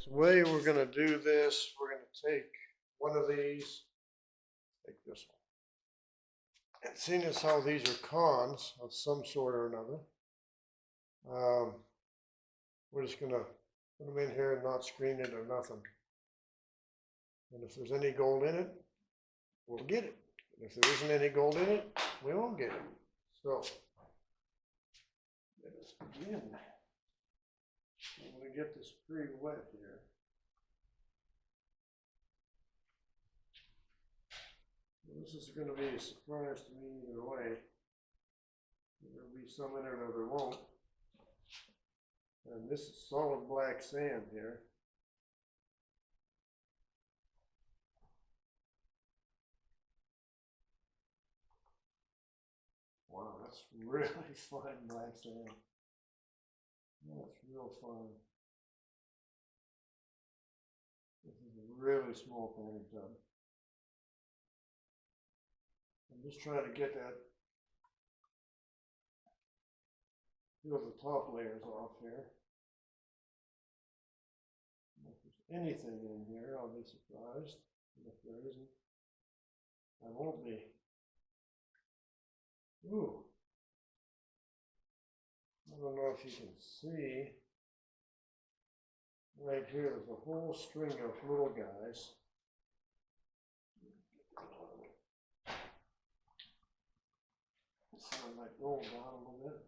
The way we're going to do this, we're going to take one of these, take this one. And seeing as how these are cons of some sort or another, we're just going to put them in here and not screen it or nothing. And if there's any gold in it, we'll get it. And if there isn't any gold in it, we won't get it. So, let us begin. I'm going to get this pretty wet here. This is going to be a surprise to me either way. There'll be some in it or there won't. And this is solid black sand here. Wow, that's really fine black sand. That's real fine. This is a really small painting tub. I'm just trying to get that, few of the top layers off here. If there's anything in here, I'll be surprised. And if there isn't, I won't be. Ooh. I don't know if you can see. Right here, there's a whole string of little guys. Sound like gold down a little bit.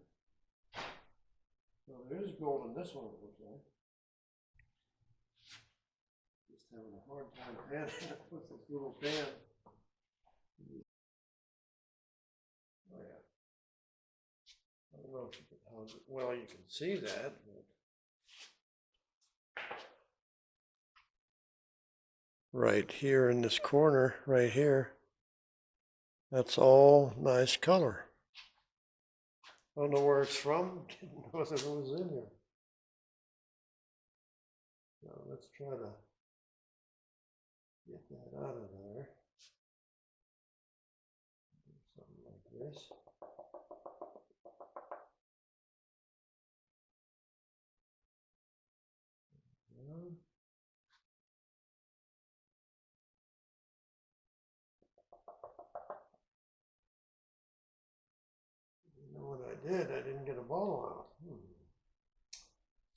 So there is gold in this one, it looks like. Just having a hard time panning it with this little pan. Oh yeah. I don't know if you can, how well you can see that. But right here in this corner, right here, that's all nice color. I don't know where it's from. Didn't know that it was in here. So let's try to get that out of there. Do something like this. You know what I did? I didn't get a bottle out.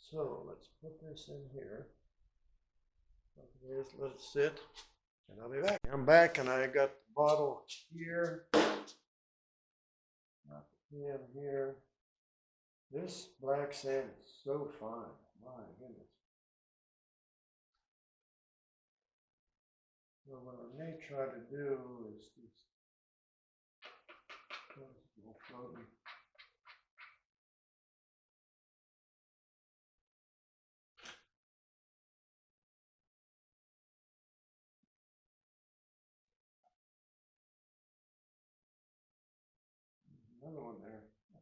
So let's put this in here. Let it sit, and I'll be back. I'm back, and I got the bottle here. Got the can here. This black sand is so fine. My goodness. So what I may try to do is just floating. Another one there. I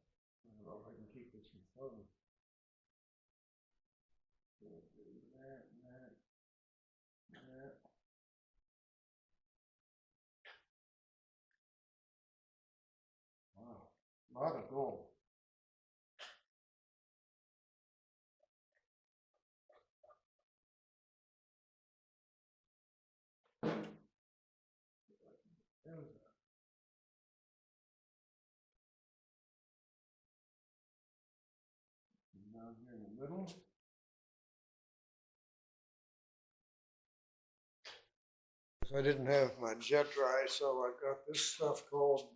don't know if I can keep this from floating. That. Wow, a lot of gold. Down here in the middle. I didn't have my jet dry, so I got this stuff called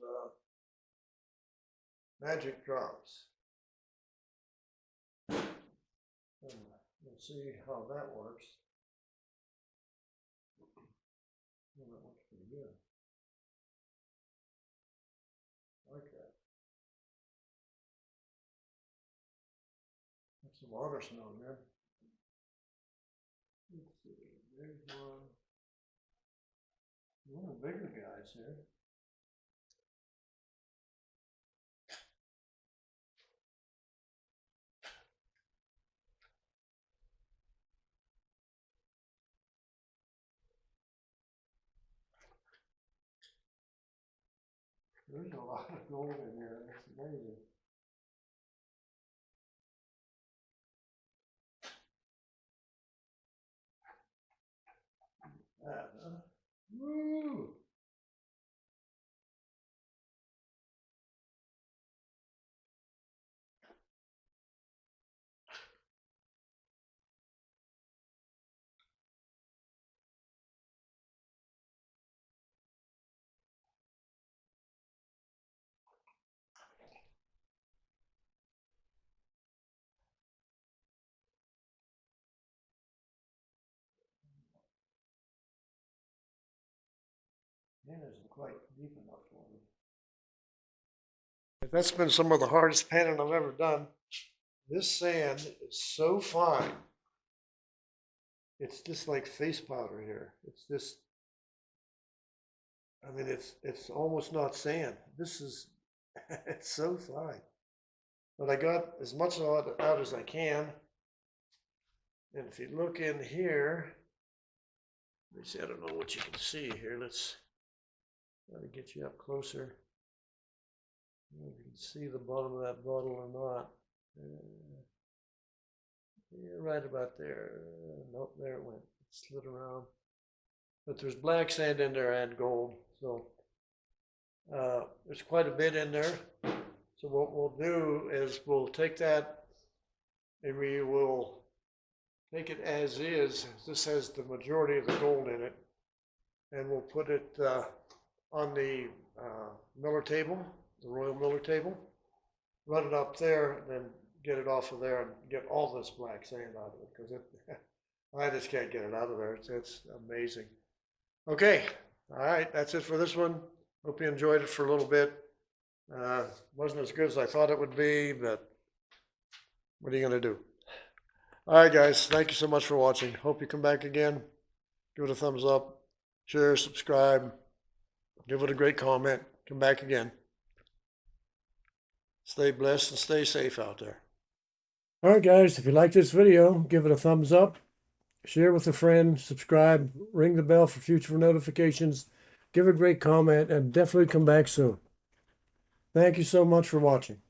magic drops. And we'll see how that works. Well, that looks pretty good. I like that. That's the water smell good. Let's see, there's one. One of the bigger guys here. There's a lot of gold in here. That's amazing. Woo! That isn't quite deep enough for me. That's been some of the hardest painting I've ever done. This sand is so fine. It's just like face powder here. It's just, I mean, it's almost not sand. This is, it's so fine. But I got as much out as I can. And if you look in here, let me see, I don't know what you can see here. Let's try to get you up closer. I don't know if you can see the bottom of that bottle or not. Yeah, right about there. Nope, there it went. It slid around. But there's black sand in there and gold. So there's quite a bit in there. So what we'll do is we'll take that and we will take it as is. This has the majority of the gold in it. And we'll put it on the Miller table, the Royal Miller table. Run it up there, then get it off of there and get all this black sand out of it because I just can't get it out of there. It's amazing. Okay, all right, that's it for this one. Hope you enjoyed it for a little bit. Wasn't as good as I thought it would be, but what are you gonna do? All right, guys, thank you so much for watching. Hope you come back again. Give it a thumbs up, share, subscribe, give it a great comment. Come back again. Stay blessed and stay safe out there. All right, guys, if you like this video, give it a thumbs up, share with a friend, subscribe, ring the bell for future notifications, give a great comment, and definitely come back soon. Thank you so much for watching.